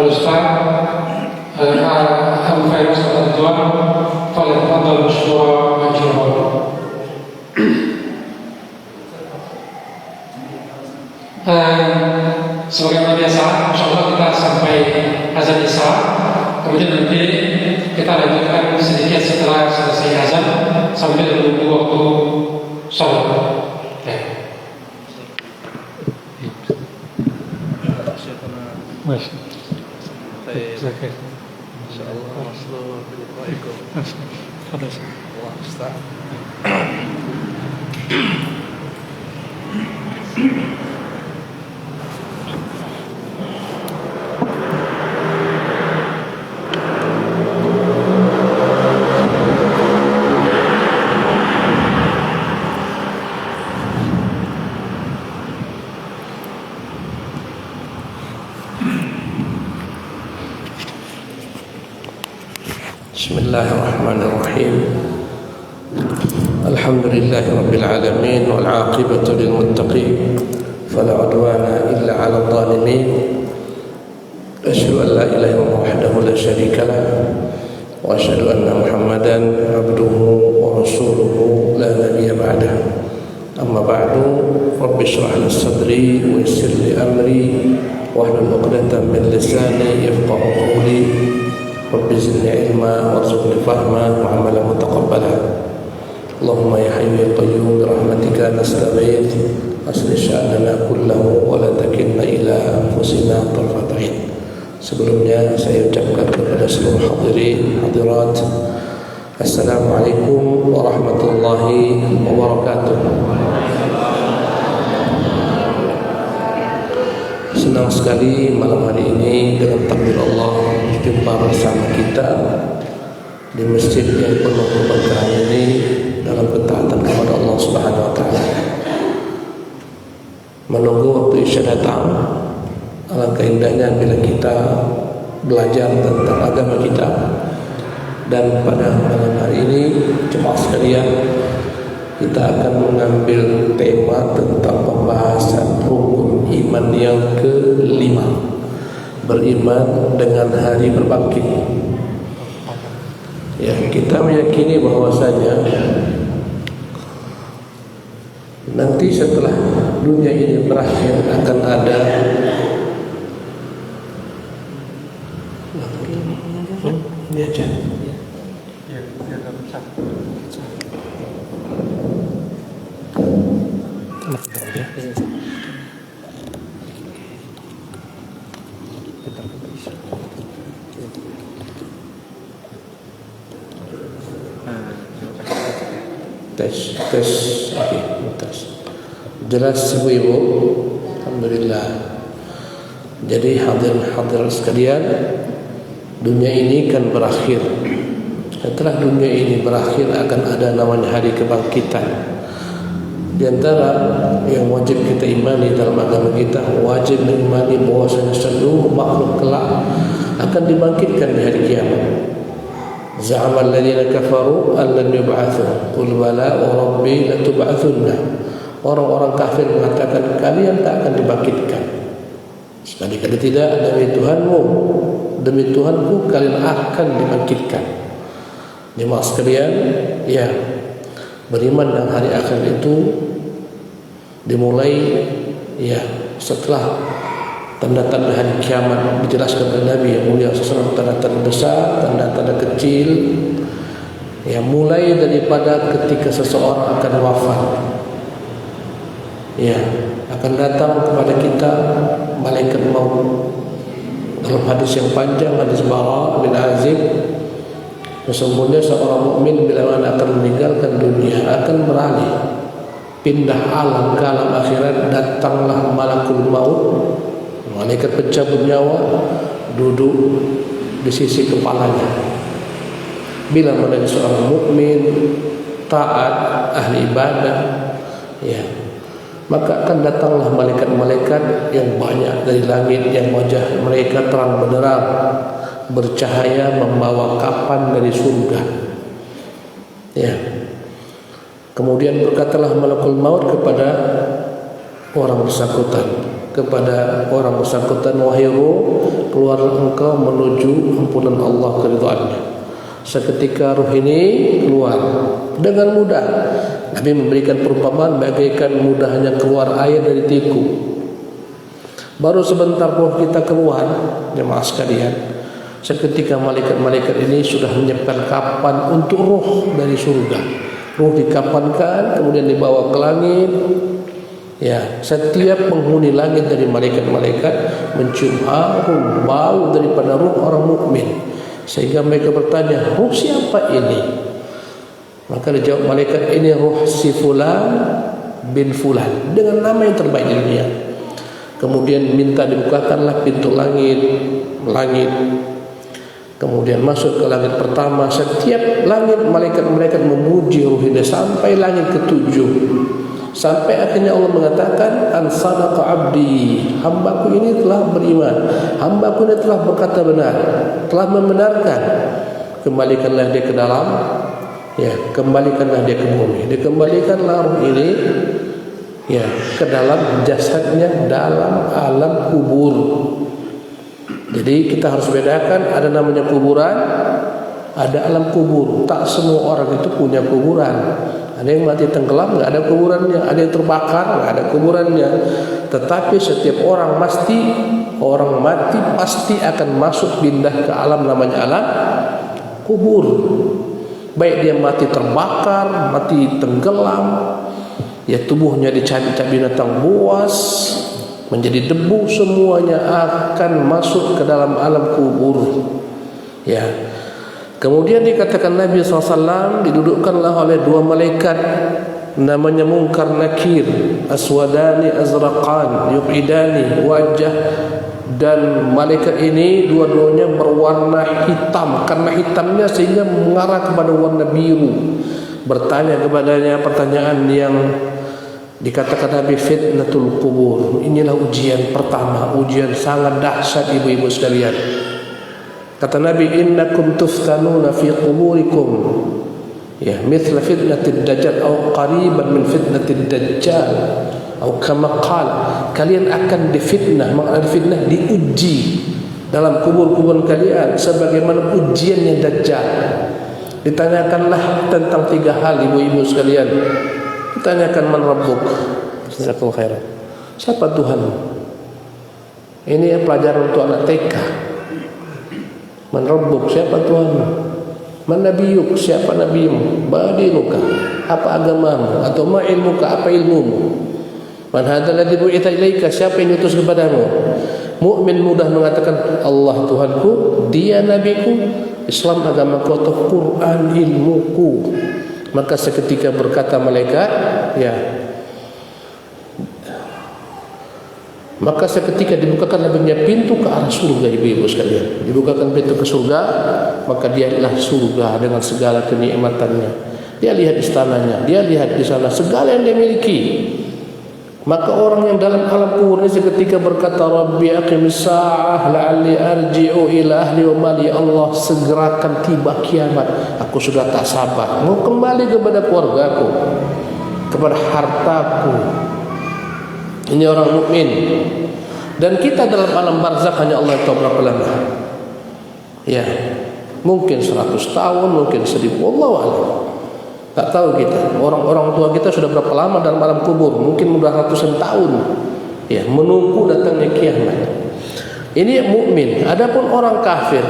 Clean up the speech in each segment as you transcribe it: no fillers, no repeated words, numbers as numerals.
الأستاذ أبو فيروز الرضوان فليتفضل مشكورا مأجورا. Sebagaimana biasa, insyaallah kita sampai azan isya. Kemudian nanti kita lanjutkan sedikit setelah selesai azan sambil menunggu waktu sholat. Masya Allah, Bismillahirrahmanirrahim. Alhamdulillahi rabbil alamin wal 'aqibatu lil muttaqin fala 'udwana illa 'alal zalimin. Asyhadu an la ilaha illallah wahdahu la syarika lah wa asyhadu anna Muhammadan 'abduhu wa rasuluhu la nabiyya ba'dah. Amma ba'du, rabbi shrah li sadri wa yassir li amri wahlul 'uqdatam min lisani yafqahu qawli. Rabbi zidni ilma warzuqni fahma wa amalan mutaqabbala. Allahumma ya hayyu ya qayyum bi rahmatika nastaghith aslih sya'nana kullahu wa la takilna ila anfusina tarfata 'ain. Sebelumnya saya ucapkan kepada seluruh hadirin hadirat, Assalamualaikum warahmatullahi wabarakatuh. Senang sekali malam hari ini dengan takdir Allah jumpa bersama kita di masjid yang penuh keberkahan ini dalam ketaatan kepada Allah Subhanahu wa taala. Menunggu waktu Isya datang, alangkah indahnya bila kita belajar tentang agama kita. Dan pada malam hari ini jemaah sekalian, kita akan mengambil tema tentang pembahasan rukun iman yang kelima, beriman dengan hari berbangkit. Ya, kita meyakini bahwasanya nanti setelah dunia ini berakhir akan ada tes. Jelas ibu-ibu, alhamdulillah. Jadi hadirin sekalian, dunia ini kan berakhir. Setelah dunia ini berakhir akan ada namanya hari kebangkitan. Di antara yang wajib kita imani dalam agama kita, wajib mengimani bahwasanya seluruh makhluk kelak akan dibangkitkan di hari kiamat. Za'ama alladziina kafaru an lan yub'atsu qul bala wa rabbi latub'atsunna. Orang-orang kafir mengatakan kalian tak akan dibangkitkan. Sekali-kali tidak, demi Tuhanmu, demi Tuhanku kalian akan dibangkitkan. Jemaah sekalian, ya, beriman dengan hari akhir itu dimulai ya setelah tanda-tanda hari kiamat dijelaskan oleh Nabi yang mulia SAW, tanda-tanda besar, tanda-tanda kecil. Ya, mulai daripada ketika seseorang akan wafat. Ya, akan datang kepada kita malaikat maut. Dalam hadis yang panjang, hadis Bara bin Azib, sesungguhnya seorang mukmin bila mana akan meninggalkan dunia akan beralih pindah alam ke alam akhirat, datanglah malakul maut, malaikat pencabut nyawa, duduk di sisi kepalanya. Bila mana seorang mukmin taat, ahli ibadah, ya, maka akan datanglah malaikat-malaikat yang banyak dari langit yang wajah mereka terang benderang, bercahaya, membawa kapan dari surga. Ya. Kemudian berkatalah malakul maut kepada orang bersangkutan, kepada orang bersangkutan, wahai ruh, keluarlah engkau menuju ampunan Allah, keridhaannya. Seketika ruh ini keluar dengan mudah. Nabi memberikan perumpamaan bagaikan mudahnya keluar air dari tiku. Baru sebentar ruh kita keluar, jemaah sekalian, seketika malaikat-malaikat ini sudah menyiapkan kapan untuk ruh dari surga. Ruh dikapankan, kemudian dibawa ke langit. Ya, setiap penghuni langit dari malaikat-malaikat mencium harum bau daripada ruh orang mukmin, sehingga mereka bertanya, ruh siapa ini? Maka dijawab malaikat, ini ruh si fulan bin fulan, dengan nama yang terbaik di dunia. Kemudian minta dibukakanlah pintu langit. Kemudian masuk ke langit pertama. Setiap langit malaikat-malaikat memuji ruh ini sampai langit ketujuh. Sampai akhirnya Allah mengatakan, an sadaqa abdi, hambaku ini telah beriman, hambaku ini telah berkata benar, telah membenarkan. Kembalikanlah dia ke dalam, ya, kembalikanlah dia ke bumi. Dikembalikanlah ruh ini, ya, ke dalam jasadnya dalam alam kubur. Jadi kita harus bedakan, ada namanya kuburan, ada alam kubur. Tak semua orang itu punya kuburan. Ada yang mati tenggelam, nggak ada kuburannya. Ada yang terbakar, nggak ada kuburannya. Tetapi setiap orang mati pasti akan masuk pindah ke alam namanya alam kubur. Baik dia mati terbakar, mati tenggelam, ya tubuhnya dicabik binatang buas, menjadi debu, semuanya akan masuk ke dalam alam kubur. Ya. Kemudian dikatakan Nabi SAW didudukkanlah oleh dua malaikat namanya Munkar Nakir, aswadani azraqan yuqidani wajah, dan malaikat ini dua-duanya berwarna hitam karena hitamnya sehingga mengarah kepada warna biru. Bertanya kepadanya pertanyaan yang dikatakan Nabi fitnatul kubur. Inilah ujian pertama, ujian sangat dahsyat ibu-ibu sekalian. Kata Nabi, innakum tuftanuna fi quburikum, ya, mithla fitnatid dajjal atau qariban min fitnatid dajjal, atau kama qala, kalian akan difitnah. Makna difitnah, diuji dalam kubur-kubur kalian sebagaimana ujiannya dajjal. Ditanyakanlah tentang tiga hal ibu-ibu sekalian. Ditanyakan, man rabbuk, jazakallahu khairan, siapa Tuhanmu? Ini pelajaran untuk anak TK. Man rabbuk, siapa Tuhanmu? Man nabiyuk, siapa nabimu? Badinuka, apa agamamu? Atau ma ilmuka, apa ilmumu? Man hadzal ladzi bu'itsa ilaika, siapa yang diutus kepadamu? Mukmin mudah mengatakan Allah Tuhanku, dia nabiku, Islam agamaku, atau Quran ilmuku. Maka seketika berkata malaikat, ya, maka seketika dibukakan baginya pintu ke arah surga ibu-ibu sekalian. Dibukakan pintu ke surga, maka dia lihat surga dengan segala kenikmatannya. Dia lihat istananya, dia lihat di sana segala yang dia miliki. Maka orang yang dalam alam kubur ini seketika berkata, Rabbi aqimis sa'ah la'alli arji'u ila ahli wa mali. Allah, segerakan tiba kiamat, aku sudah tak sabar mau kembali kepada keluargaku, kepada hartaku. Ini orang mukmin. Dan kita dalam alam barzakh hanya Allah tahu berapa lama. Ya, mungkin 100 tahun, mungkin 1000, wallahu a'lam. Tak tahu kita. Orang-orang tua kita sudah berapa lama dalam alam kubur? Mungkin sudah ratusan tahun. Ya, menunggu datangnya kiamat. Ini mukmin. Adapun orang kafir,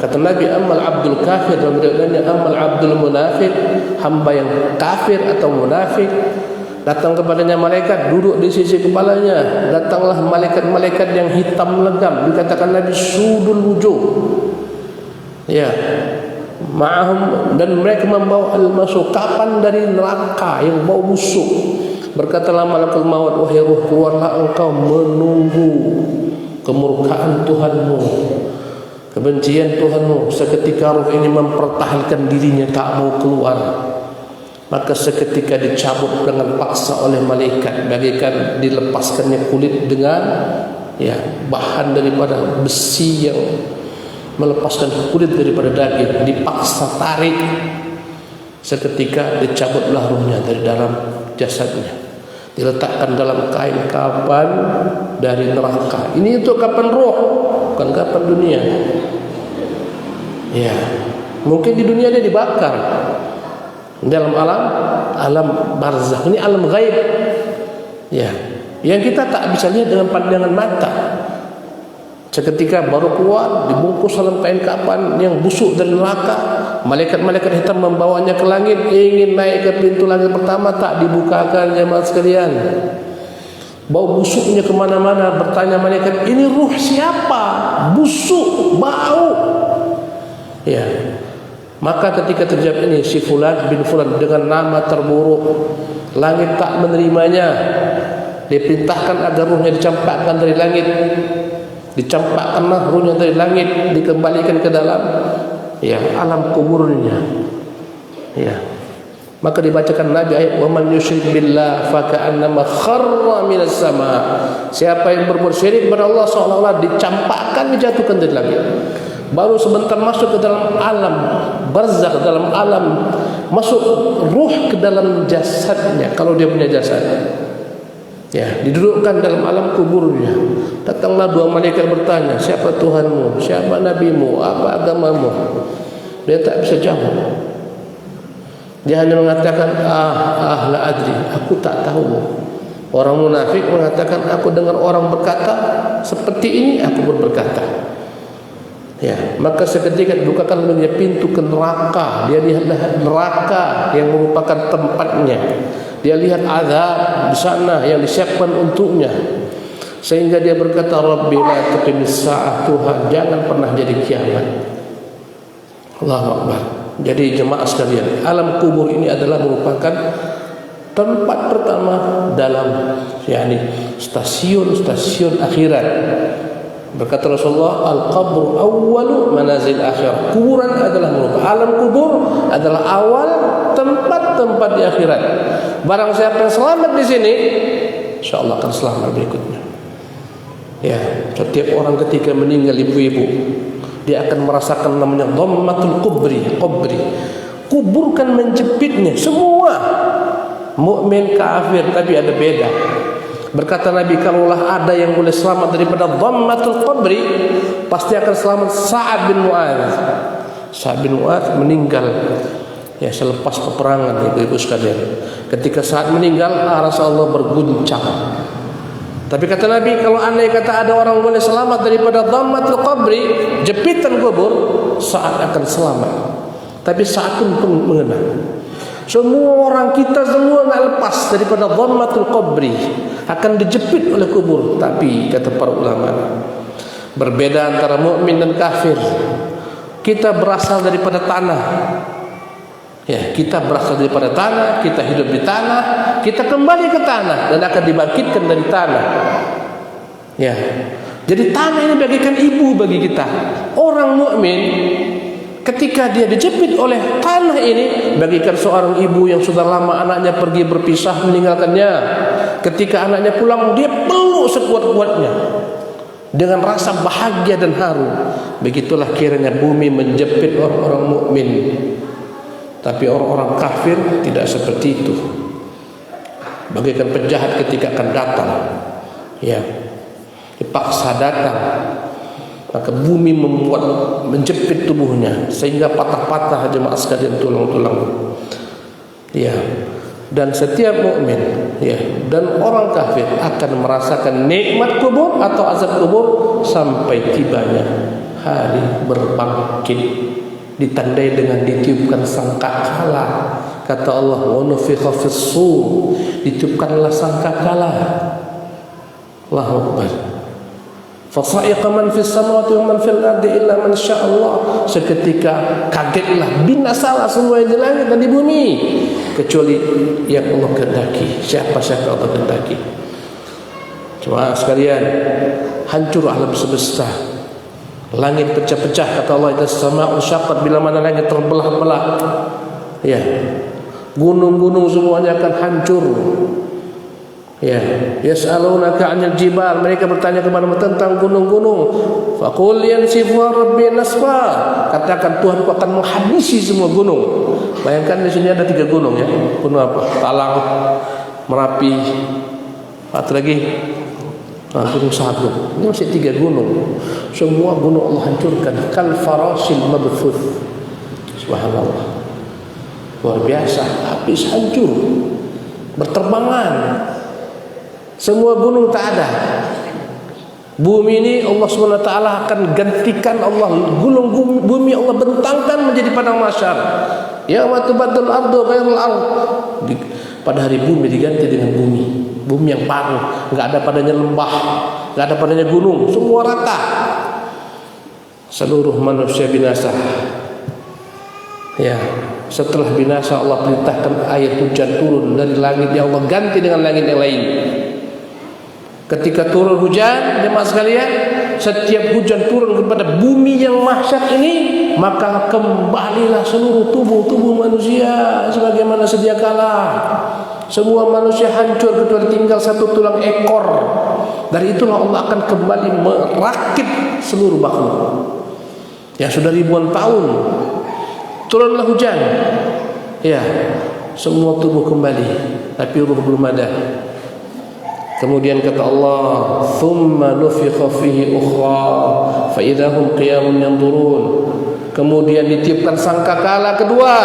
kata Nabi, amal abdul kafir, dalam riwayatnya amal abdul munafiq, hamba yang kafir atau munafik. Datang kepadanya malaikat, duduk di sisi kepalanya. Datanglah malaikat-malaikat yang hitam legam, dikatakan Nabi sudul wujuh, ya, ma'ahum, dan mereka membawa al-masuk, kapan dari neraka yang bau busuk. Berkatalah malakul maut, wahai ruh, keluarlah engkau menunggu kemurkaan Tuhanmu, kebencian Tuhanmu. Seketika ruh ini mempertahankan dirinya, tak mau keluar. Maka seketika dicabut dengan paksa oleh malaikat, bagaikan dilepaskannya kulit dengan, ya, bahan daripada besi yang melepaskan kulit daripada daging, dipaksa tarik. Seketika dicabutlah ruhnya dari dalam jasadnya. diletakkan dalam kain kapan dari neraka. Ini untuk kapan roh, bukan kapan dunia. Ya, mungkin di dunia dia dibakar dalam alam barzakh. Ini alam gaib. Ya, yang kita tak bisa lihat dengan pandangan mata. Seketika baru keluar dibungkus dalam kain kapan yang busuk dari neraka. Malaikat-malaikat hitam membawanya ke langit, ingin naik ke pintu langit pertama, tak dibukakan jemaah sekalian. Bau busuknya kemana-mana. Bertanya malaikat, ini ruh siapa? Busuk, bau. Ya. Maka ketika terjawab ini, si fulan bin fulan dengan nama terburuk, langit tak menerimanya. Diperintahkan agar ruhnya dicampakkan dari langit. Dicampakkanlah ruhnya dari langit, dikembalikan ke dalam alam kuburnya. Ya. Maka dibacakan Nabi ayat, "Wa man yusyrik billah fa ka'annama kharra minas sama." Siapa yang berbuat syirik kepada Allah seolah-olah dicampakkan, dijatuhkan dari langit. Baru sebentar masuk ke dalam alam barzakh, dalam alam, masuk ruh ke dalam jasadnya kalau dia punya jasad. Ya, didudukkan dalam alam kuburnya. Datanglah dua malaikat bertanya, siapa Tuhanmu, siapa nabimu, apa agamamu? Dia tak bisa jawab. Dia hanya mengatakan la adri, aku tak tahu. Orang munafik mengatakan, aku dengar orang berkata seperti ini, aku pun berkata. Ya, maka seketika dibukakan olehnya pintu ke neraka. Dia lihat neraka yang merupakan tempatnya. Dia lihat azab di sana yang disiapkan untuknya. Sehingga dia berkata, Rabbi la tuqimis sa'ah, Tuhan jangan pernah jadi kiamat. Allahu Akbar. Jadi jemaah sekalian, alam kubur ini adalah merupakan tempat pertama dalam stasiun akhirat. Berkata Rasulullah, al-qabru awwalu manazil akhir. Kuburan adalah merupakan, alam kubur adalah awal tempat-tempat di akhirat. Barang siapa yang selamat di sini, insyaallah akan selamat berikutnya. Ya, setiap orang ketika meninggal ibu-ibu, dia akan merasakan namanya dhammatul kubri. Kuburkan menjepitnya semua, mukmin kafir, tapi ada beda. Berkata Nabi, kalaulah ada yang boleh selamat daripada dhammatul qabri, pasti akan selamat Sa'ad bin Mu'adz. Sa'ad bin Mu'adz meninggal selepas peperangan, ibu-ibu sekalian. Ketika Sa'ad meninggal, Rasulullah berguncang. Tapi kata Nabi, kalau andai kata ada orang boleh selamat daripada dhammatul qabri, jepitan kubur, Sa'ad akan selamat. Tapi Sa'ad pun mengenal. Semua orang kita semua nak lepas daripada dhammatul qabri, akan dijepit oleh kubur. Tapi kata para ulama, berbeda antara mukmin dan kafir. Kita berasal daripada tanah. Ya, kita berasal daripada tanah, kita hidup di tanah, kita kembali ke tanah dan akan dibangkitkan dari tanah. Ya. Jadi tanah ini bagaikan ibu bagi kita. Orang mukmin ketika dia dijepit oleh tanah ini, bagikan seorang ibu yang sudah lama anaknya pergi berpisah meninggalkannya. Ketika anaknya pulang, dia peluk sekuat-kuatnya dengan rasa bahagia dan haru. Begitulah kiranya bumi menjepit orang-orang mukmin. Tapi orang-orang kafir tidak seperti itu. Bagaikan penjahat ketika akan datang, ya, dipaksa datang, maka bumi menjepit tubuhnya sehingga patah-patah jemaah sekalian tulang-tulang. Ya. Dan setiap mukmin, ya, dan orang kafir akan merasakan nikmat kubur atau azab kubur sampai tibanya hari berbangkit, ditandai dengan ditiupkan sangkakala. Kata Allah, wa nufikha fis-sur, ditiupkanlah sangkakala. Allahu Akbar. Fasa'iqa man fis samawati wa man fil ardi illa man sya'allah. Seketika kagetlah, binasalah semua yang di langit dan di bumi kecuali yang Allah kehendaki. Siapa-siapa Allah kehendaki. Cuma sekalian, hancur alam semesta. Langit pecah-pecah, kata Allah, idzas sama'u syaqqat, bila mana langit terbelah-belah. Ya. Gunung-gunung semuanya akan hancur. Ya, yas'alunaka 'anil jibal, mereka bertanya kepada-mu tentang gunung-gunung. Faqul yansifuha rabbi nasfa, katakan Tuhanku akan menghabisi semua gunung. Bayangkan di sini ada 3 gunung, ya. Gunung apa? Talang, Merapi, apa lagi? Gunung Sagung. Ini masih 3 gunung. Semua gunung Allah hancurkan. Kal farasil mabthuth. Subhanallah. Luar biasa. Habis hancur. Berterbangan. Semua gunung tak ada. Bumi ini Allah SWT akan gantikan. Allah gulung bumi Allah bentangkan menjadi padang mahsyar. Yauma tubaddal ardu ghairul ard. Pada hari bumi diganti dengan bumi. Bumi yang baru, enggak ada padanya lembah, enggak ada padanya gunung, semua rata. Seluruh manusia binasa. Ya, setelah binasa Allah perintahkan air hujan turun dari langit yang Allah ganti dengan langit yang lain. Ketika turun hujan, jemaah sekalian, setiap hujan turun kepada bumi yang mahsyar ini, maka kembalilah seluruh tubuh manusia sebagaimana sedia kala. Semua manusia hancur kecuali tinggal satu tulang ekor. Dari itulah Allah akan kembali merakit seluruh makhluk yang sudah ribuan tahun. Turunlah hujan, ya, semua tubuh kembali, tapi ruh belum ada. Kemudian kata Allah, "Tsumma nufikha fihi ukhra, fa idahum qiyamun yanzurun." Kemudian ditiupkan sangkakala kedua.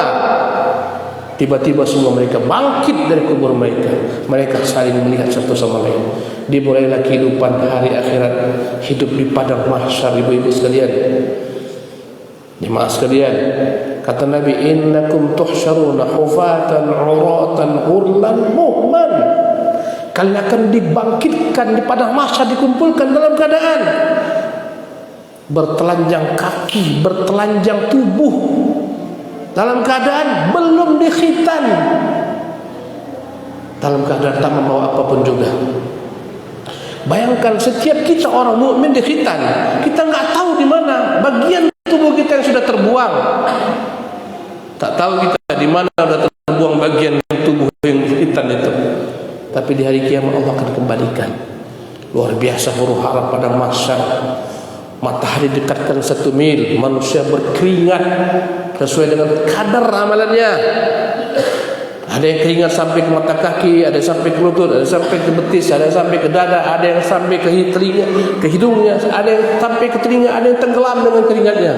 Tiba-tiba semua mereka bangkit dari kubur mereka. Mereka saling melihat satu sama lain. Dimulailah kehidupan hari akhirat, hidup di padang mahsyar, ibu-ibu sekalian. Jemaah sekalian, kata Nabi, "Innakum tuhsyaruna hufatan 'uratan ghurlan muhman." Kalian akan dibangkitkan di padang mahsyar, dikumpulkan dalam keadaan bertelanjang kaki, bertelanjang tubuh, dalam keadaan belum dikhitan, dalam keadaan tak membawa apapun juga. Bayangkan setiap kita orang mukmin dikhitan, kita nggak tahu di mana bagian tubuh kita yang sudah terbuang. Tak tahu kita di mana sudah terbuang bagian tubuh yang dikhitan itu. Tapi di hari kiamat Allah akan kembalikan. Luar biasa huru hara padang mahsyar. Matahari dekatkan 1 mil, manusia berkeringat sesuai dengan kadar amalannya. Ada yang keringat sampai ke mata kaki, ada yang sampai ke lutut, ada yang sampai ke betis, ada yang sampai ke dada, ada yang sampai ke telinga, ke hidungnya, ada yang sampai ke telinga, ada yang tenggelam dengan keringatnya.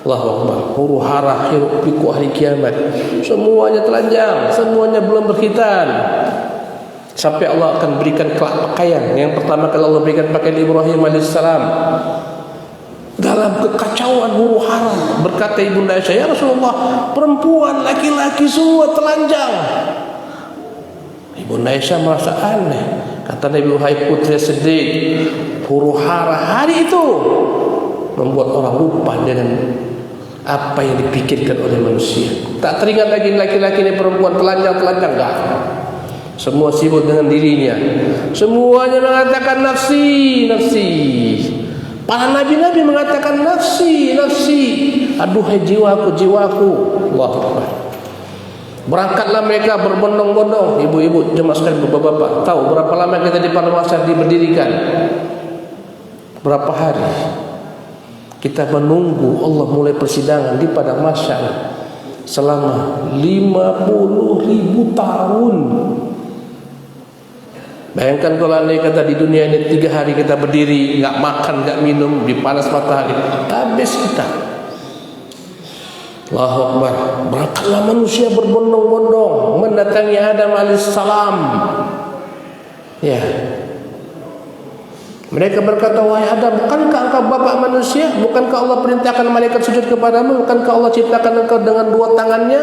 Allahu Akbar. Huru hara hiruk pikuk hari kiamat. Semuanya telanjang, semuanya belum berkhitan. Sampai Allah akan berikan pakaian. Yang pertama kali Allah berikan pakaian Ibrahim alaihissalam. Dalam kekacauan huru hara, berkata Ibunda Aisyah, "Ya Rasulullah, perempuan laki-laki semua telanjang." Ibunda Aisyah merasa aneh. Kata Nabi, "Wahai putri sedih, huru hara hari itu membuat orang lupa dengan apa yang dipikirkan oleh manusia. Tak teringat lagi laki-laki dan perempuan telanjang-telanjang, enggak. Semua sibuk dengan dirinya. Semuanya mengatakan nafsi, nafsi. Para nabi-nabi mengatakan nafsi, nafsi. Aduhai jiwaku, jiwaku. Allahu Akbar. Berangkatlah mereka berbondong-bondong. Ibu-ibu, jemaah sekalian, bapak-bapak, tahu berapa lama kita di padang mahsyar diberdirikan? Berapa hari? Kita menunggu Allah mulai persidangan di padang mahsyar selama 50.000 tahun. Bayangkan kalau andai kata di dunia ini 3 hari kita berdiri, enggak makan, enggak minum, di panas matahari, habis kita. Allahu Akbar. Berangkatlah manusia berbondong-bondong mendatangi Adam alaihissalam. Ya. Mereka berkata, "Wahai Adam, bukankah engkau bapak manusia? Bukankah Allah perintahkan malaikat sujud kepadamu? Bukankah Allah ciptakan engkau dengan 2 tangannya?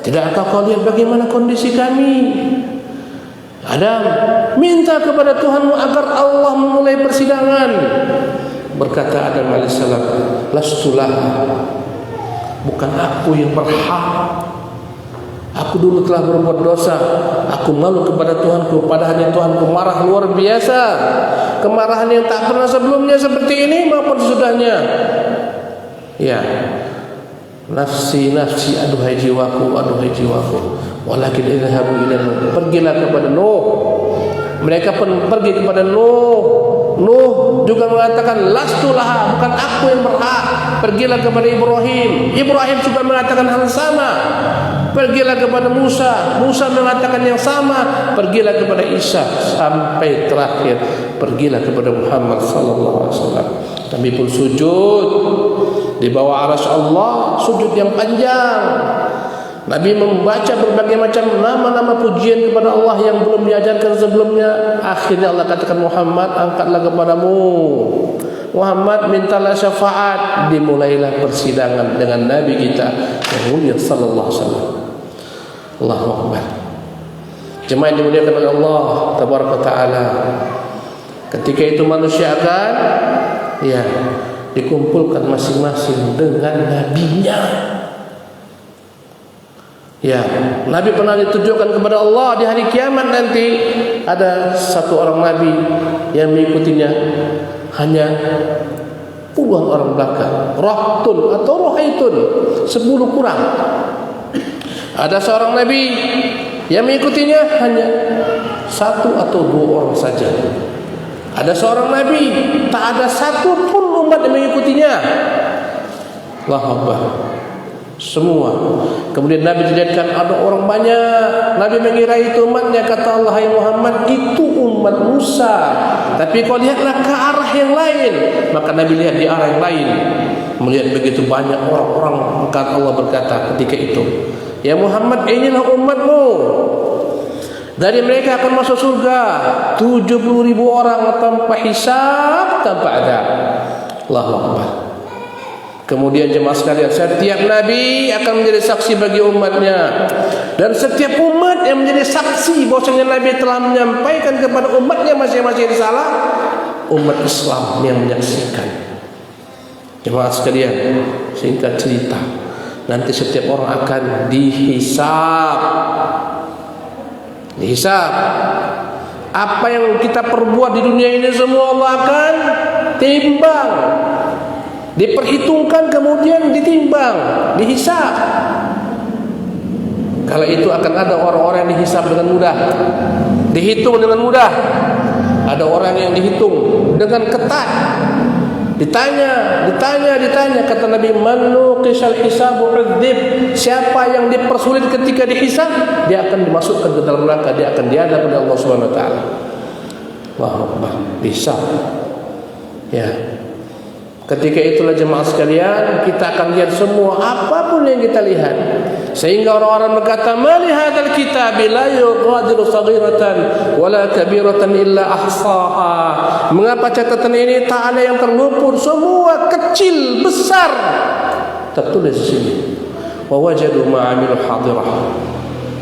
Tidakkah kau lihat bagaimana kondisi kami? Adam, minta kepada Tuhanmu agar Allah memulai persidangan." Berkata Adam alaihissalam, "Lastulah, bukan aku yang berhak. Aku dulu telah berbuat dosa. Aku malu kepada Tuhanku. Padahal Tuhanku marah luar biasa. Kemarahan yang tak pernah sebelumnya seperti ini maupun sesudahnya. Ya, nafsi, nafsi, aduhai jiwaku, aduhai jiwaku. Walakin idhabu ila Nuh." Pergilah kepada Nuh. Mereka pun pergi kepada Nuh. Nuh juga mengatakan, "Lastulah, bukan aku yang berhak." Pergilah kepada Ibrahim. Ibrahim juga mengatakan hal sama. pergilah kepada Musa. Musa mengatakan yang sama, pergilah kepada Isa, sampai terakhir pergilah kepada Muhammad sallallahu alaihi wasallam. Nabi pun sujud di bawah arasy Allah, sujud yang panjang. Nabi membaca berbagai macam nama-nama pujian kepada Allah yang belum diajarkan sebelumnya. Akhirnya Allah katakan, Muhammad, angkatlah kepadamu. Muhammad, mintalah syafaat. Dimulailah persidangan dengan Nabi kita yang mulia sallallahu alaihi wasallam. Allahu Akbar. Jemaah yang dimuliakan oleh Allah tabaraka taala. Ketika itu manusia akan dikumpulkan masing-masing dengan nabinya. Nabi pernah ditujukan kepada Allah di hari kiamat nanti. Ada satu orang nabi yang mengikutinya hanya puluhan orang belaka, rahtun atau rohaitun, 10 kurang. Ada seorang nabi yang mengikutinya hanya 1 atau 2 orang saja. Ada seorang nabi, tak ada satu pun umat yang mengikutinya. Allahu Akbar. Semua. Kemudian Nabi dilihatkan ada orang banyak. Nabi mengira itu umatnya. Kata Allah, hai Muhammad, itu umat Musa. Tapi kau lihatlah ke arah yang lain. Maka Nabi lihat di arah yang lain, melihat begitu banyak orang-orang. Maka Allah berkata ketika itu, ya Muhammad, inilah umatmu. Dari mereka akan masuk surga 70.000 orang tanpa hisab, tanpa adab. Allahu Akbar. Kemudian jemaah sekalian, setiap nabi akan menjadi saksi bagi umatnya, dan setiap umat yang menjadi saksi bahwasanya nabi telah menyampaikan kepada umatnya masing-masing risalah, umat Islam yang menyaksikan. Jemaah sekalian, singkat cerita, nanti setiap orang akan dihisab. Apa yang kita perbuat di dunia ini semua Allah akan timbang, diperhitungkan, kemudian ditimbang, dihisab. Kala itu akan ada orang-orang yang dihisab dengan mudah, dihitung dengan mudah. Ada orang yang dihitung dengan ketat, ditanya. Kata Nabi, man nuqishal hisabu udzib. Siapa yang dipersulit ketika dihisab, dia akan dimasukkan ke dalam neraka, dia akan diadab oleh Allah Subhanahu wa taala. Allahu Akbar. Dihisab. Ketika itulah jemaah sekalian, kita akan lihat semua apapun yang kita lihat. Sehingga orang-orang berkata, "Ma li hadzal kitab la yughadiru saghiratan wala kabiratan illa ahsaha." Mengapa catatan ini tak ada yang terluput? Semua kecil, besar tertulis di sini. Wa wajadu ma 'amilu hadirah.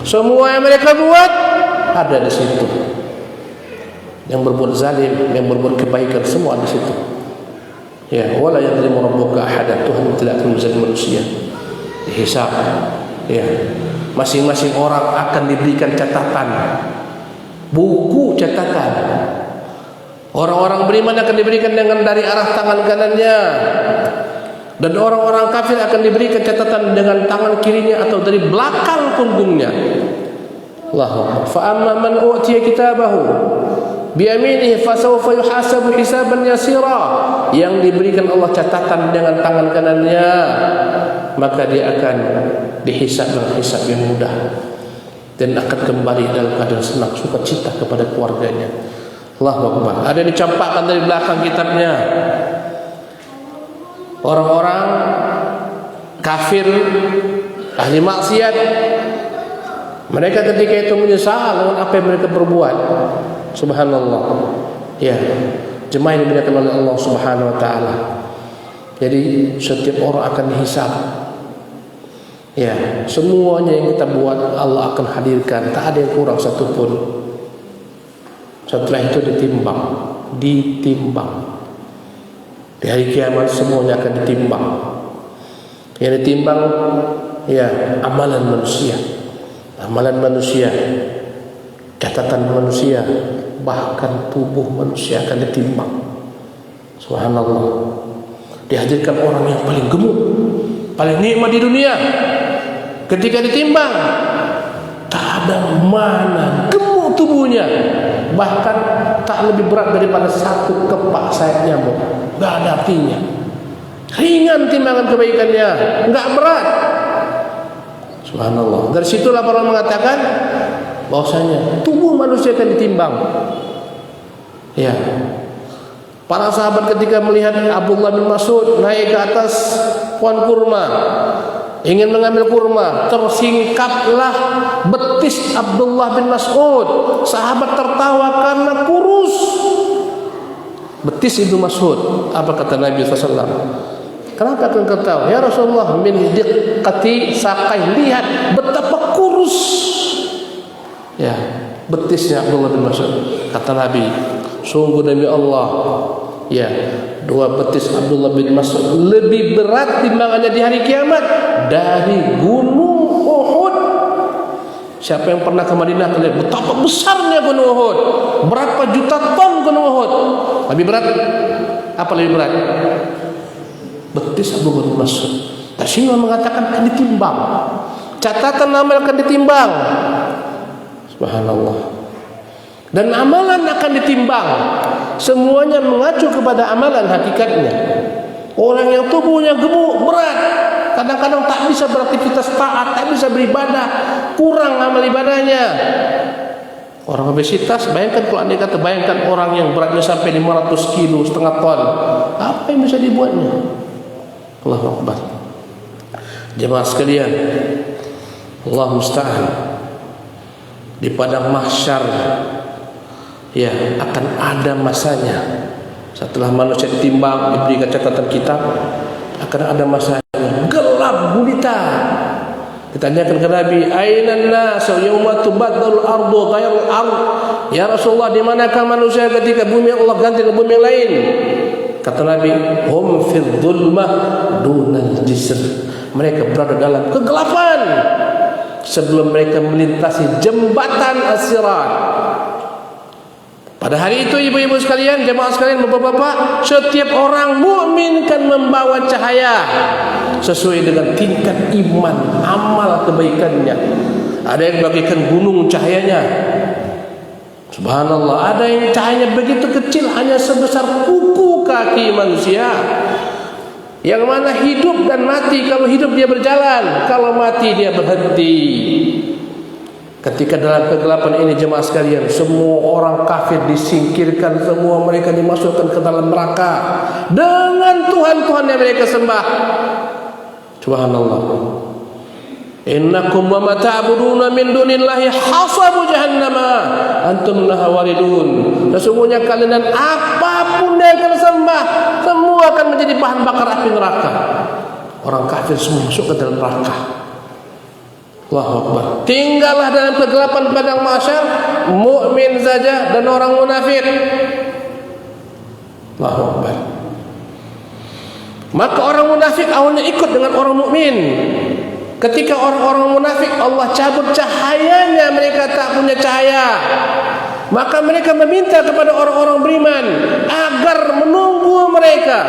Semua yang mereka buat ada di situ. Yang berbuat zalim, yang berbuat kebaikan, semua di situ. Wala yadhlimu rabbuka ahada. Tuhan tidak akan menzalim manusia. Dihisab. Masing-masing orang akan diberikan catatan, buku catatan. Orang-orang beriman akan diberikan dengan dari arah tangan kanannya, dan orang-orang kafir akan diberikan catatan dengan tangan kirinya atau dari belakang punggungnya. Allahu. Fa amma man utiya kitabahu biyaminihi fasawfa yuhasabu hisaban yasira. Yang diberikan Allah catatan dengan tangan kanannya, maka dia akan dihisab dengan hisab yang mudah, dan akan kembali dalam keadaan senang sukacita kepada keluarganya. Allahu Akbar. Ada yang dicampakkan dari belakang kitabnya. Orang-orang kafir, ahli maksiat, mereka ketika itu menyesal dengan apa yang mereka perbuat. Subhanallah. Jemaah yang dimuliakan oleh Allah Subhanahu wa taala. Jadi setiap orang akan dihisab. Semuanya yang kita buat Allah akan hadirkan, tak ada yang kurang satupun. Setelah itu ditimbang. Di hari kiamat semuanya akan ditimbang. Yang ditimbang amalan manusia, catatan manusia, bahkan tubuh manusia akan ditimbang. Subhanallah. Dihadirkan orang yang paling gemuk, paling nikmat di dunia. Ketika ditimbang, tak ada mana gemuk tubuhnya, bahkan tak lebih berat daripada satu kepak sayap nyamuk. Gak ada artinya. Ringan timbangan kebaikannya, gak berat. Subhanallah. Dari situlah para mengatakan bahwasanya tubuh manusia akan ditimbang. Ya. Para sahabat ketika melihat Abdullah bin Mas'ud naik ke atas pohon kurma, ingin mengambil kurma, tersingkaplah betis Abdullah bin Mas'ud. Sahabat tertawa karena kurus betis Ibnu Mas'ud. Apa kata Nabi SAW? Kenapa kau tahu? Ya Rasulullah, min diqqati saqai, lihat betapa kurus ya betisnya Abdullah bin Mas'ud. Kata Nabi, sungguh demi Allah, ya, dua betis Abdullah bin Mas'ud lebih berat timbangannya di hari kiamat dari gunung Uhud. Siapa yang pernah ke Madinah lihat betapa besarnya gunung Uhud, berapa juta ton gunung Uhud. Lebih berat apa lebih berat? Betis Abdullah bin Mas'ud. Rasulullah mengatakan akan ditimbang. Catatan amal akan ditimbang. Subhanallah. Dan amalan akan ditimbang. Semuanya mengacu kepada amalan hakikatnya. Orang yang tubuhnya gemuk, berat, kadang-kadang tak bisa beraktivitas taat, tak bisa beribadah, kurang amal ibadahnya. Orang obesitas, bayangkan kalau anda kata, bayangkan orang yang beratnya sampai 500 kilo, setengah ton, apa yang bisa dibuatnya? Allahu Akbar. Jemaah sekalian, Allah musta'an, di padang mahsyar ya akan ada masanya. Setelah manusia ditimbang, diberikan catatan kitab, akan ada masanya gelap gulita. Ditanyakan ke Nabi, "Ainan nas yauma tubaddal ardu ghairul ard?" Ya Rasulullah, di manakah manusia ketika bumi Allah ganti ke bumi yang lain? Kata Nabi, "Hum fil dhulmah dunal jisr." Mereka berada dalam kegelapan sebelum mereka melintasi jembatan as-sirat. Pada hari itu ibu-ibu sekalian, jemaah sekalian, bapak-bapak, setiap orang mukmin kan membawa cahaya sesuai dengan tingkat iman, amal kebaikannya. Ada yang bagikan gunung cahayanya. Subhanallah, ada yang cahayanya begitu kecil, hanya sebesar kuku kaki manusia. Yang mana hidup dan mati, kalau hidup dia berjalan, kalau mati dia berhenti. Ketika dalam kegelapan ini jemaah sekalian, semua orang kafir disingkirkan, semua mereka dimasukkan ke dalam neraka dengan Tuhan-Tuhan yang mereka sembah. Subhanallah. Innakum wa ma ta'buduna min dunillahi hasabu jahannama antum laha waridun. Sesungguhnya kalian dan apapun yang kalian sembah semua akan menjadi bahan bakar api neraka. Orang kafir semua masuk ke dalam neraka. Allahu Akbar. Tinggallah dalam kegelapan padang mahsyar mukmin saja dan orang munafik. Allahu Akbar. Maka orang munafik awalnya ikut dengan orang mukmin. Ketika orang-orang munafik Allah cabut cahayanya, mereka tak punya cahaya, maka mereka meminta kepada orang-orang beriman agar menunggu mereka.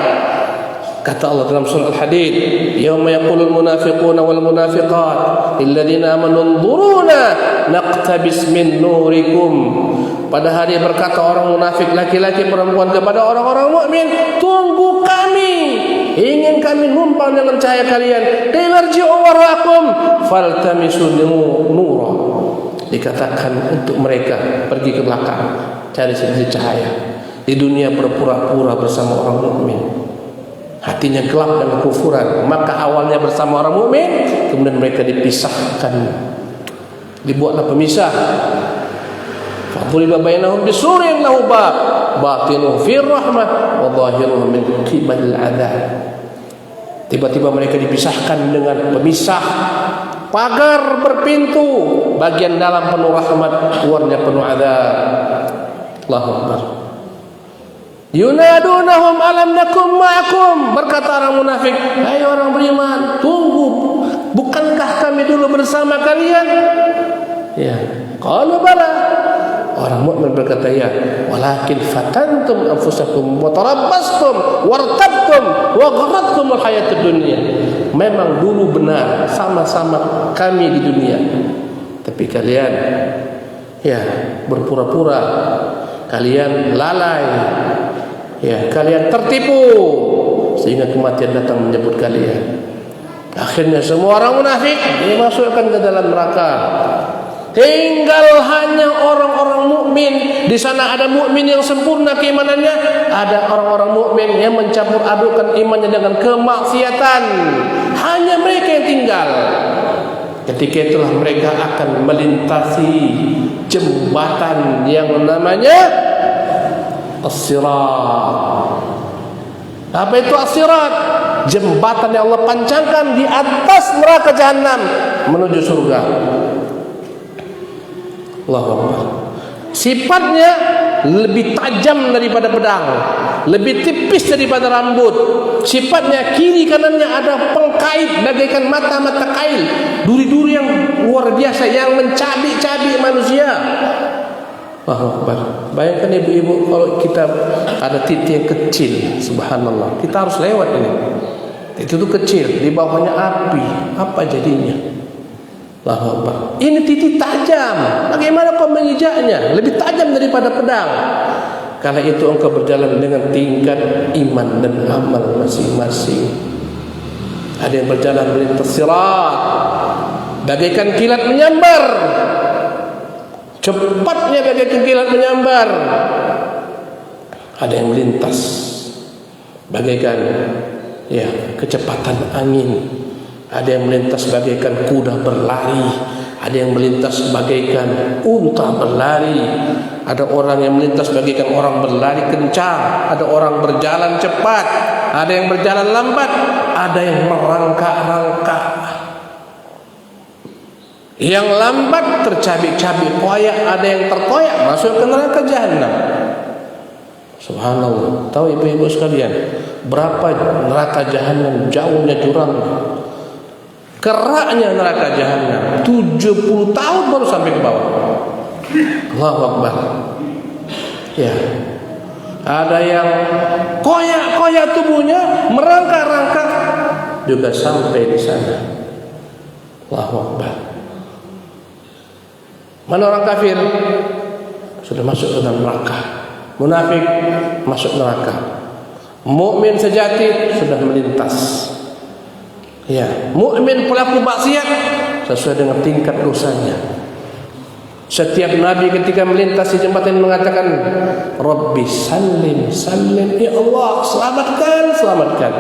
Kata Allah dalam surah Al-Hadid, "Yauma yaqulul munafiquna wal munafiqat lilladzina amanu unzuruna naqtabis min nurikum." Pada hari berkata orang munafik laki-laki perempuan kepada orang-orang mukmin, "Tunggu kami, ingin kami numpang dengan cahaya kalian. Irji'u waraakum faltamisu nura." Dikatakan untuk mereka pergi ke belakang, cari sedikit cahaya. Di dunia berpura-pura bersama orang mukmin, hatinya gelap dengan kekufuran. Maka awalnya bersama orang mukmin, kemudian mereka dipisahkan, dibuatlah pemisah. Faduriba bainahum bisurin lahu bab batinuhu fir rahmah wa zahiruhu min qibalil adzab. Tiba-tiba mereka dipisahkan dengan pemisah, pagar berpintu, bagian dalam penuh rahmat, luarnya penuh azab. Allahu Akbar. Yunadunahum alam nakum ma'akum, berkata orang munafik, "Hai orang beriman, tunggu, bukankah kami dulu bersama kalian?" Ya, qalu bala. Orang mukmin berkata, "Ya, walakin fatantum anfusakum wa tarabbastum wartabtum wa gharratkumul hayatud dunya." Memang dulu benar sama-sama kami di dunia, tapi kalian ya berpura-pura, kalian lalai, ya kalian tertipu sehingga kematian datang menyebut kalian. Akhirnya semua orang munafik dimasukkan ke dalam neraka. Tinggal hanya orang-orang mukmin. Di sana ada mukmin yang sempurna keimanannya, ada orang-orang mukmin yang mencampur adukan imannya dengan kemaksiatan. Hanya mereka yang tinggal. Ketika itulah mereka akan melintasi jembatan yang namanya As-Sirat. Apa itu As-Sirat? Jembatan yang Allah pancangkan di atas neraka jahanam menuju surga. Allahu Akbar. Sifatnya lebih tajam daripada pedang, lebih tipis daripada rambut. Sifatnya kiri kanannya ada pengkait bagaikan mata-mata kail, duri-duri yang luar biasa yang mencabik-cabik manusia. Allahu Akbar. Bayangkan ibu-ibu kalau kita ada titik yang kecil, subhanallah, kita harus lewat ini. Itu tuh kecil, di bawahnya api, apa jadinya? Allahu Akbar. Ini titik tajam. Bagaimana kau menginjaknya? Lebih tajam daripada pedang. Karena itu engkau berjalan dengan tingkat iman dan amal masing-masing. Ada yang berjalan melintas sirat bagaikan kilat menyambar. Cepatnya bagaikan kilat menyambar. Ada yang melintas bagaikan kecepatan angin. Ada yang melintas bagaikan kuda berlari, ada yang melintas bagaikan unta berlari, ada orang yang melintas bagaikan orang berlari kencang, ada orang berjalan cepat, ada yang berjalan lambat, ada yang merangkak-rangkak. Yang lambat tercabik-cabik koyak, ada yang terkoyak masuk ke neraka jahanam. Subhanallah. Tahu ibu-ibu sekalian, berapa neraka jahanam jauhnya jurangnya? Keraknya neraka jahanam 70 tahun baru sampai ke bawah. Allahu Akbar. Ya. Ada yang koyak-koyak tubuhnya, merangkak-rangkak juga sampai di sana. Allahu Akbar. Mana orang kafir? Sudah masuk ke dalam neraka. Munafik masuk neraka. Mukmin sejati sudah melintas. Ya, mukmin pelaku maksiat sesuai dengan tingkat dosanya. Setiap nabi ketika melintasi jembatan mengatakan, Rabbi salim, salim, ya Allah, selamatkan, selamatkan.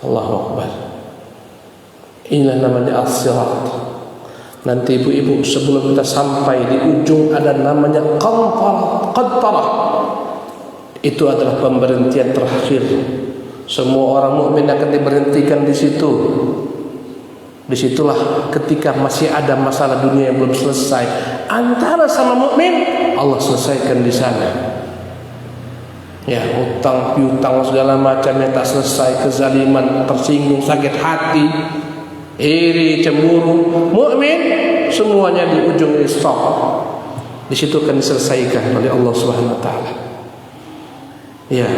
Allahu Akbar. Inilah namanya As-Sirat. Nanti ibu-ibu sebelum kita sampai di ujung ada namanya Qantarah. Itu adalah pemberhentian terakhir. Semua orang mukmin akan diberhentikan di situ. Disitulah ketika masih ada masalah dunia yang belum selesai antara sama mukmin, Allah selesaikan di sana. Ya, hutang piutang segala macam yang tak selesai, kezaliman, tersinggung, sakit hati, iri, cemburu, mukmin semuanya di ujung ini stop. Di situ akan diselesaikan oleh Allah Subhanahu wa taala. Ya,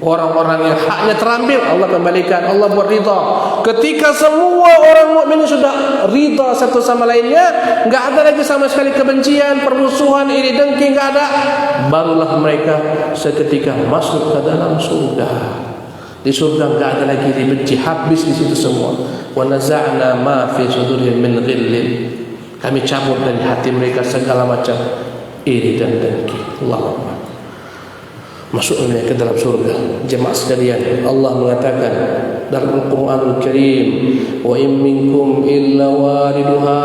orang-orang yang haknya terambil Allah kembalikan, Allah buat ridha. Ketika semua orang mukmin sudah ridha satu sama lainnya, enggak ada lagi sama sekali kebencian, permusuhan, iri dengki, enggak ada, barulah mereka seketika masuk ke dalam surga. Di surga enggak ada lagi dibenci, habis di situ semua. Wa naza'na ma fi sudurihim min ghillin. Kami cabut dari hati mereka segala macam iri dan dengki. Allahu Akbar. Masuknya ke dalam surga. Jemaah sekalian, Allah mengatakan dalam Al-Quranul Karim, wa in minkum illa wariduha.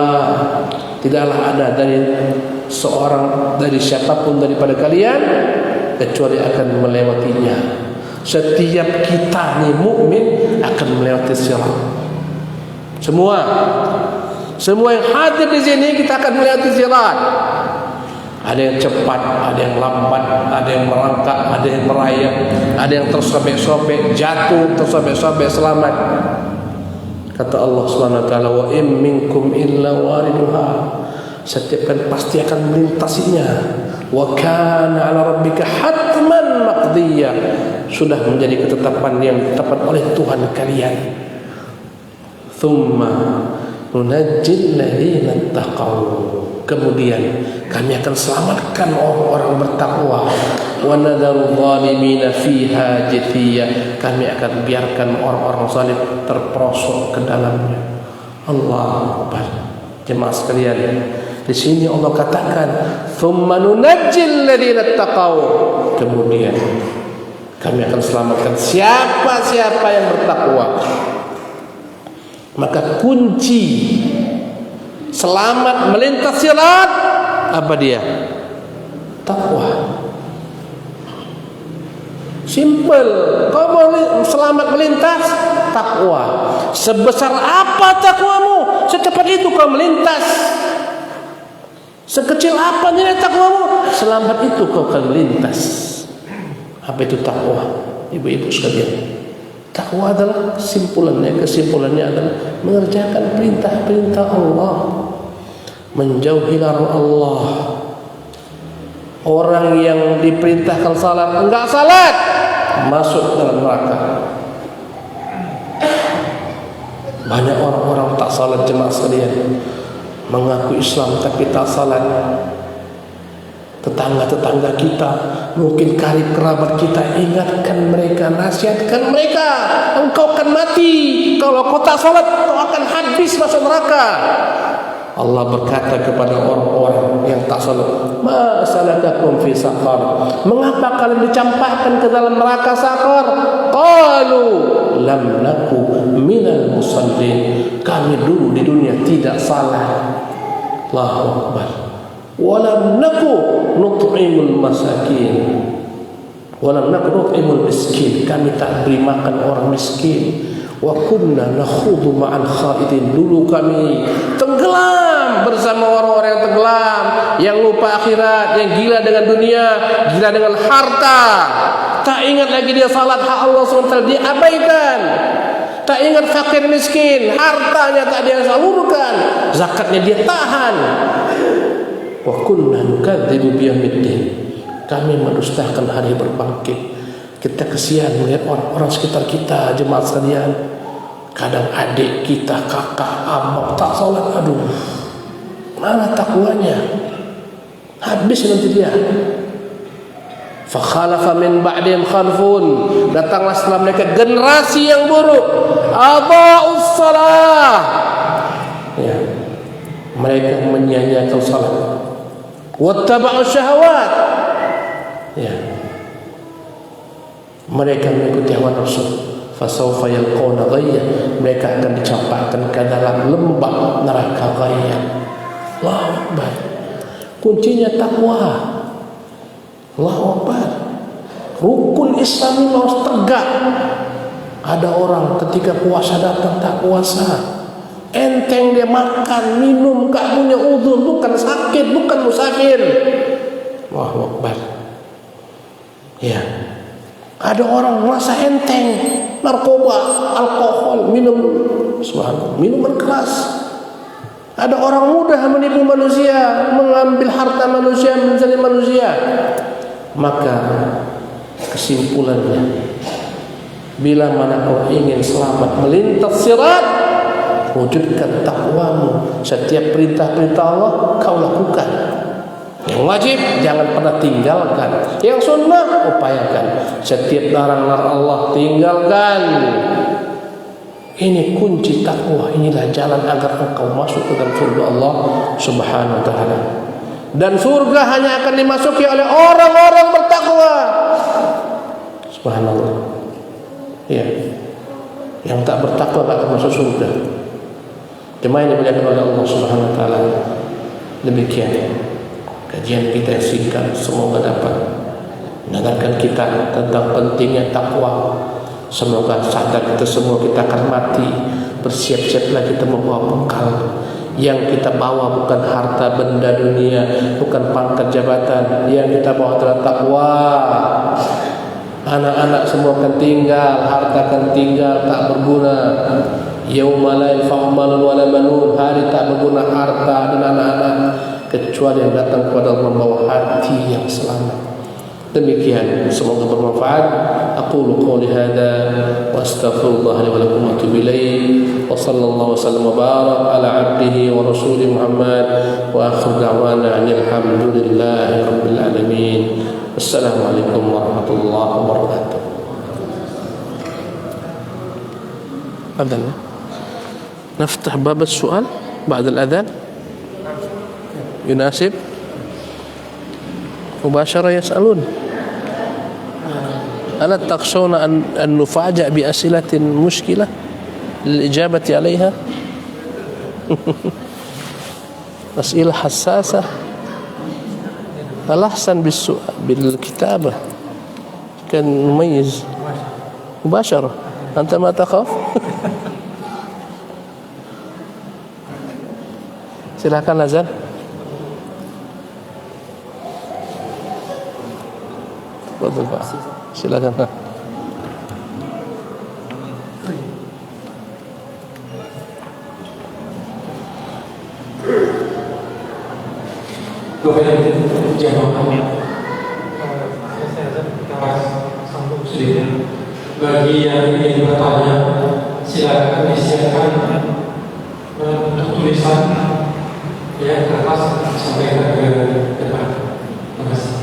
Tidaklah ada dari seorang, dari siapapun daripada kalian kecuali akan melewatinya. Setiap kita nih mukmin akan melewati sirat. Semua yang hadir di sini kita akan melewati sirat. Ada yang cepat, ada yang lambat, ada yang merangkak, ada yang merayap, ada yang tersobek-sobek, jatuh, tersobek-sobek, selamat. Kata Allah Subhanahu wa taala, wa in minkum illa wariduha. Setiap kan pasti akan melintasinya. Wa kana 'ala rabbika hatman maqdiyya. Sudah menjadi ketetapan yang ditetapkan oleh Tuhan kalian. Thumma nunajjil ladzina taqaw. Kemudian kami akan selamatkan orang-orang bertakwa. Wa nadharu zalimina fiha jithiya. Kami akan biarkan orang-orang zalim terperosok ke dalamnya. Allahu Akbar. Jemaah sekalian, di sini Allah katakan, "Tsumma nunajjil ladzina taqaw." Kemudian kami akan selamatkan siapa-siapa yang bertakwa. Maka kunci selamat melintas sirat apa dia? Takwa. Simple. Kau mau selamat melintas, takwa. Sebesar apa takwamu, secepat itu kau melintas. Sekecil apa nilai takwamu, selamat itu kau akan melintas. Apa itu takwa? Ibu-ibu sekalian, takwa adalah kesimpulannya adalah mengerjakan perintah-perintah Allah, menjauhi larangan Allah. Orang yang diperintahkan salat enggak salat, masuk dalam neraka. Banyak orang-orang tak salat, jemaah sekalian, mengaku Islam tapi tak salat. Tetangga-tetangga kita, mungkin karib kerabat kita, ingatkan mereka, nasihatkan mereka, engkau akan mati kalau kau tak salat, kau akan habis masuk neraka. Allah berkata kepada orang-orang yang tak salat, "Ma salakakum fi saqar?" Mengapa kalian dicampakkan ke dalam neraka saqar? Qalu lam naku minal musallin. Kami dulu di dunia tidak salat. Allahu Akbar. Walam naku nut'imul masakin. Walam naku nut'imul miskin. Kami tak beri makan orang miskin. Wa kunna nakhudu ma'al khaidin. Dulu kami tenggelam bersama orang-orang yang tenggelam, yang lupa akhirat, yang gila dengan dunia, gila dengan harta. Tak ingat lagi dia salat hak Allah SWT, dia abaikan. Tak ingat fakir miskin, hartanya tak dia salurkan, zakatnya dia tahan. Wa kunna nukadzibu biyaumiddin. Kami mendustakan hari berbangkit. Kita kesian melihat orang-orang sekitar kita, jemaah sekalian. Kadang adik kita, kakak, abang tak salat, aduh, mana takwanya? Habis nanti dia. Fakhalafa min ba'dihim khalfun. Datanglah setelah mereka generasi yang buruk. Adha'us salah. Ya. Mereka menyia-nyiakan salat. Wattaba'us syahawat. Ya. Mereka mengikuti hawa nafsu. Fasawfa yalqawna ghayya. Mereka akan dicampakkan ke dalam lembah neraka ghayya. Allahu Akbar. Kuncinya takwa. Allahu Akbar. Rukun Islam harus tegak. Ada orang ketika puasa datang tak puasa, enteng dia makan, minum, gak punya udzur, bukan sakit, bukan musafir. Allahu Akbar. Ya. Ada orang merasa enteng, narkoba, alkohol, minum, subhanallah, minuman keras. Ada orang mudah menipu manusia, mengambil harta manusia, menzalim manusia. Maka kesimpulannya, bila mana kau ingin selamat melintas sirat, wujudkan takwamu. Setiap perintah-perintah Allah kau lakukan. Yang wajib jangan pernah tinggalkan. Yang sunnah upayakan. Setiap larang-larang Allah tinggalkan. Ini kunci takwa. Inilah jalan agar engkau masuk ke dalam surga Allah Subhanahu wa taala. Dan surga hanya akan dimasuki oleh orang-orang bertakwa. Subhanallah. Ya. Yang tak bertakwa tak akan masuk surga. Jemaah yang dimuliakan oleh Allah Subhanahu wa taala. Demikian kajian kita yang singkat, semoga dapat menyadarkan kita tentang pentingnya takwa. Semoga sadar kita semua kita akan mati. Bersiap-siaplah kita membawa bekal. Yang kita bawa bukan harta benda dunia, bukan pangkat jabatan. Yang kita bawa adalah takwa. Anak-anak semua akan tinggal, harta akan tinggal, tak berguna. Yauma la yanfa'u malun wala banun. Hari tak berguna harta dan anak-anak, kecuali yang datang kepada membawa hati yang selamat. Demikian, semoga bermanfaat. Aqulu qouli hadza wa astaghfirullah li wa lakum wa atubu ilaih. Wa sallallahu wasallam wa barak ala abdihi wa rasulih Muhammad wa akhir da'wana alhamdulillahi rabbil alamin. Assalamualaikum warahmatullahi wabarakatuh. أذن نفتح باب السؤال بعد الأذان يناسب مباشرة يسألون. ألا تخشون أن نفاجأ بأسئلة مشكلة للإجابة عليها؟ أسئلة حساسة. الأحسن بالكتابة كان نميز مباشرة. أنت ما تخاف؟ Silakan Azan. Betul Pak. Silakan Pak. Bapak Ibu jamaah, saya kita sambung sedikit. Bagi yang ingin bertanya, silakan disiapkan untuk tulisan ya kertas sampaikan ke depan. Terima kasih.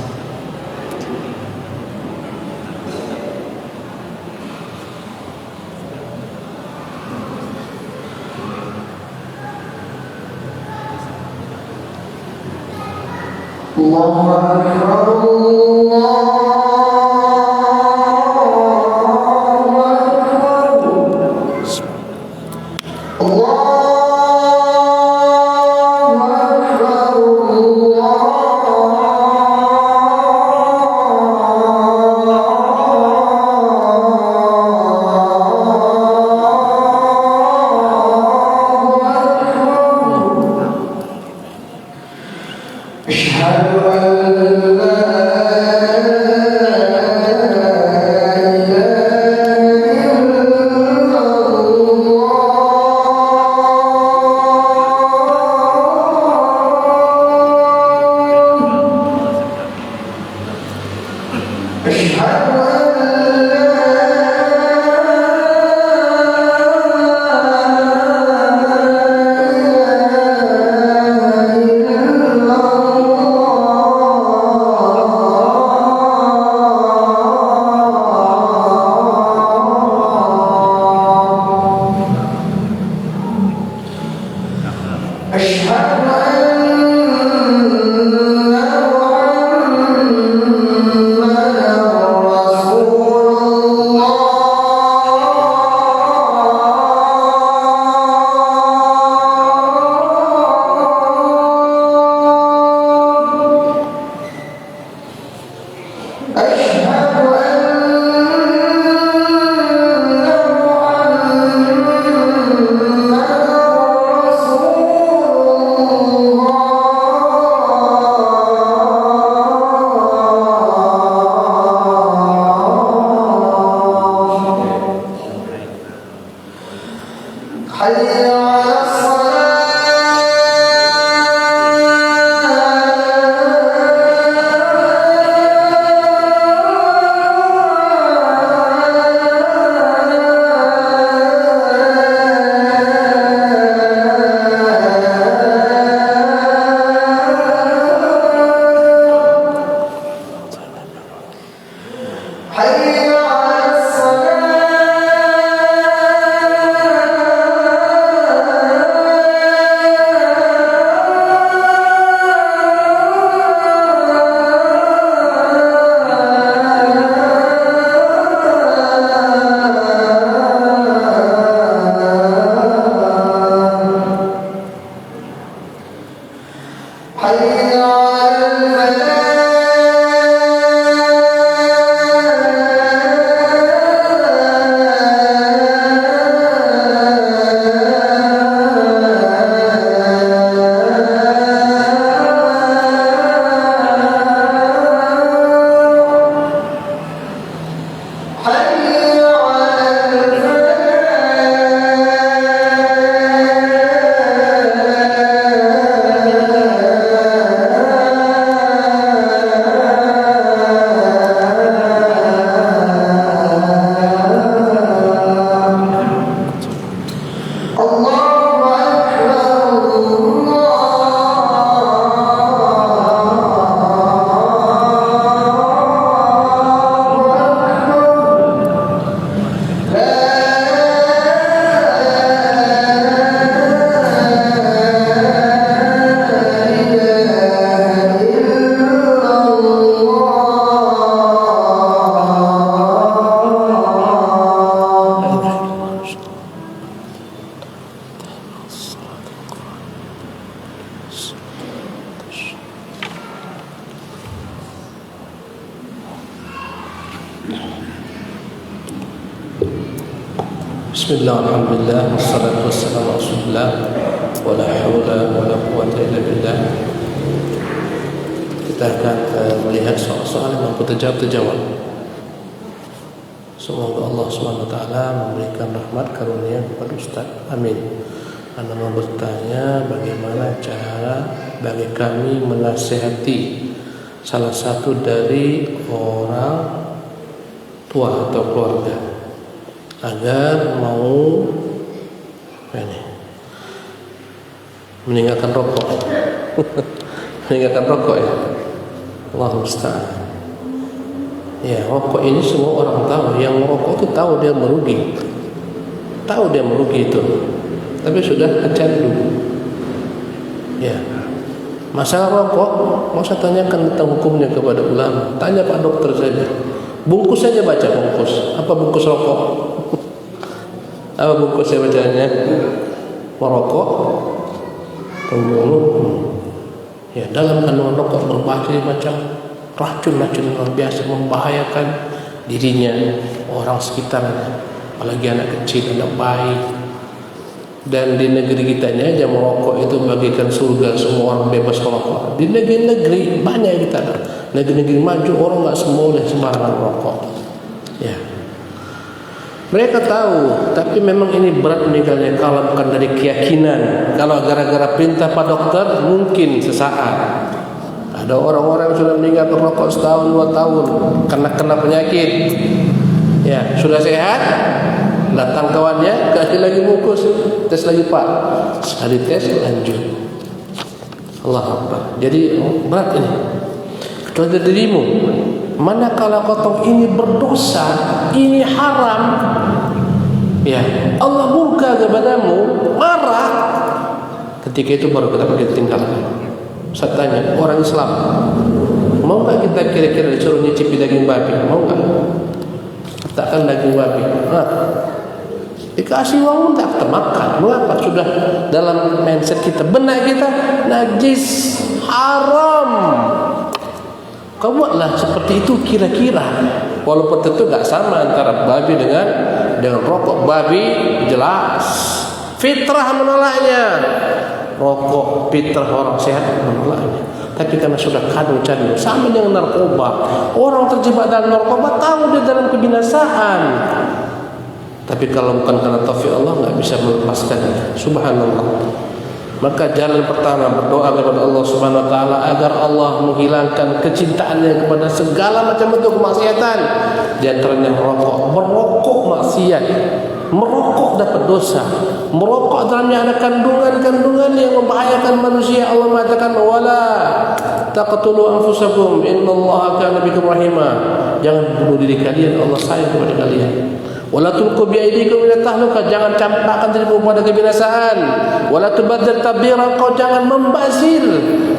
Allahu Akbar, Bismillah, alhamdulillah, wassalatu wassalamu ala rasulillah, wala hawla wala quwwata illa billah. Kita akan melihat soal-soal yang mampu terjawab. Semoga Allah SWT memberikan rahmat karunia kepada Ustaz. Amin. Anda mau bertanya bagaimana cara bagi kami menasihati salah satu dari orang tua atau keluarga agar mau meninggalkan rokok. Meninggalkan rokok ya. Allah musta'an. Ya, rokok ini semua orang tahu. Yang merokok itu tahu dia merugi. Tahu dia merugi itu. Tapi sudah kecandu. Ya. Masalah rokok, mau saya tanyakan tentang hukumnya kepada ulama. Tanya Pak Dokter saja. Bungkus saja baca bungkus. Apa bungkus rokok? Apa bungkusnya bacanya? Merokok, pembunuh. Ya, dalam kandungan rokok berbagai macam racun-racun luar biasa membahayakan dirinya, orang sekitarnya, apalagi anak kecil, anak bayi. Dan di negeri kita ini aja merokok itu bagikan surga, semua orang bebas merokok. Di negeri-negeri banyak kita ada. Negeri-negeri maju orang nggak semua boleh sembarangan merokok. Ya. Mereka tahu, tapi memang ini berat meninggalnya kalau bukan dari keyakinan. Kalau gara-gara perintah Pak Dokter, mungkin sesaat. Ada orang-orang yang sudah meninggal merokok setahun, 2 tahun, kena penyakit. Ya, sudah sehat, datang kawannya, kasih lagi bungkus, tes lagi Pak. Sekali tes, lanjut. Allah Akbar. Jadi berat ini. Kecuali dari dirimu. Manakala kau ini berdosa, ini haram, ya Allah murka kepadamu, marah. Ketika itu baru kita tinggalkan. Saya tanya orang Islam, mau nggak kita kira-kira disuruh nyicipi daging babi? Mau nggak? Katakan daging babi. Dikasih uang tak kita makan. Mengapa? Sudah dalam mindset kita, benak kita najis, haram. Kau buatlah seperti itu kira-kira. Walaupun tentu tak sama antara babi dengan rokok. Babi jelas fitrah menolaknya. Rokok fitrah orang sehat menolaknya. Tapi karena sudah candu sama dengan narkoba. Orang terjebak dalam narkoba tahu dia dalam kebinasaan. Tapi kalau bukan karena taufik Allah nggak bisa melepaskannya. Subhanallah. Maka jalan pertama berdoa kepada Allah Subhanahu wa taala agar Allah menghilangkan kecintaannya kepada segala macam bentuk kemaksiatan. Di antaranya merokok maksiat. Merokok dapat dosa. Merokok dalamnya ada kandungan-kandungan yang membahayakan manusia. Allah mengatakan wala taqtulu anfusakum innallaha kana bikum rahima. Jangan bunuh diri kalian, Allah sayang kepada kalian. Wala tulqu bi aydikum ila tahlukah, jangan campakkan dirimu pada kebinasaan. Wala tubadzir tabdira, kau jangan membazir,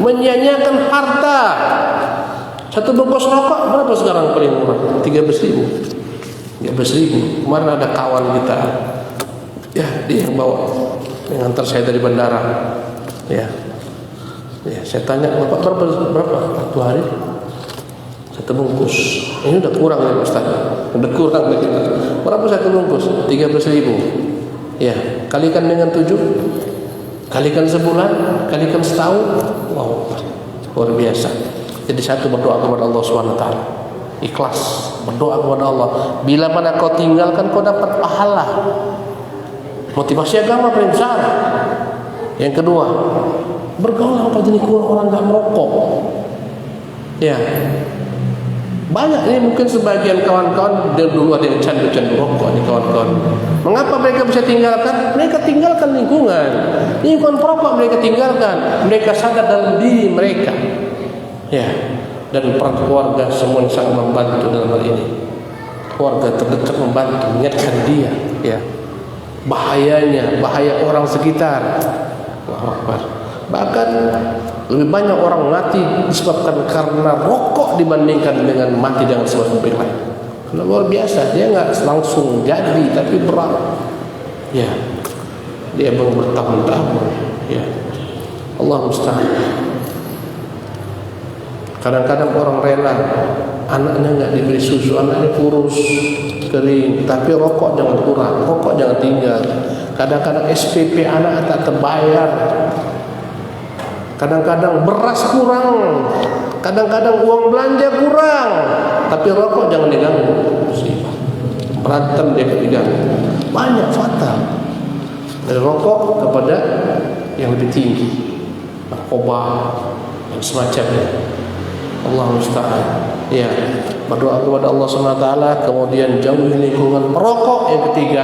menyia-nyiakan harta. Satu bungkus rokok berapa sekarang paling murah? 13.000. 13.000. Kemarin ada kawan kita, ya dia yang bawa, yang antar saya dari bandara. Ya, saya tanya Bapak berapa? 1 hari? 1 bungkus. Ini udah kurang ya Ustaz. Udah kurang lagi. Berapa 1 bungkus? 13.000. Ya, kalikan dengan 7, kalikan sebulan, kalikan setahun. Wow, luar biasa. Jadi satu berdoa kepada Allah SWT. Ikhlas berdoa kepada Allah. Bila mana kau tinggalkan, kau dapat pahala. Motivasi agama paling besar. Yang kedua, bergaul sama jenis orang nggak merokok. Ya. Banyak ini mungkin sebagian kawan-kawan dari dulu ada yang candu rokok nih kawan-kawan. Mengapa mereka bisa tinggalkan? Mereka tinggalkan lingkungan perokok mereka tinggalkan. Mereka sadar dalam diri mereka. Ya, dan peran keluarga semua sangat membantu dalam hal ini. Keluarga terdekat membantu, mengingatkan dia. Ya, bahaya orang sekitar. Allahu Akbar. Bahkan lebih banyak orang mati disebabkan karena rokok dibandingkan dengan mati dengan sebab lain. Karena luar biasa, dia nggak langsung jadi, tapi berat. Ya, dia baru bertahun-tahun. Ya, Allah musta'an. Kadang-kadang orang rela anaknya nggak diberi susu, anaknya kurus, kering. Tapi rokok jangan kurang, rokok jangan tinggal. Kadang-kadang SPP anak tak terbayar, kadang-kadang beras kurang, kadang-kadang uang belanja kurang, tapi rokok jangan diganggu. Berantem dia diganggu. Banyak fatal dari rokok kepada yang lebih tinggi, narkoba dan semacamnya. Allah musta'an. Ya, berdoa kepada Allah SWT, kemudian jauhi lingkungan perokok. Yang ketiga,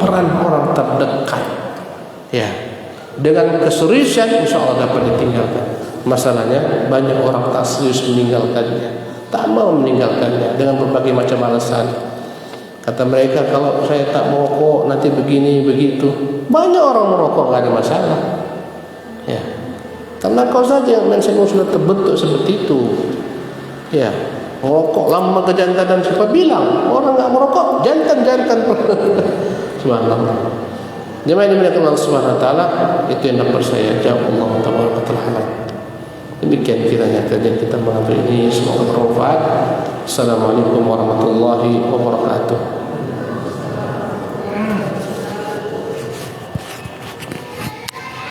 peran orang terdekat. Ya, dengan keseriusan insya Allah dapat ditinggalkan. Masalahnya banyak orang tak serius meninggalkannya, tak mau meninggalkannya dengan berbagai macam alasan. Kata mereka, kalau saya tak merokok nanti begini begitu. Banyak orang merokok nggak ada masalah. Ya, karena kau saja yang sudah terbentuk seperti itu. Ya, merokok lama kejantanan. Siapa bilang orang nggak merokok jantan? Subhanallah. Jemaah yang dimuliakan Allah Subhanahu Wa Taala, itu yang dapat saya jawab. Allah Taala. Demikian kiranya kajian kita mengambil ini, semoga bermanfaat. Assalamualaikum warahmatullahi wabarakatuh.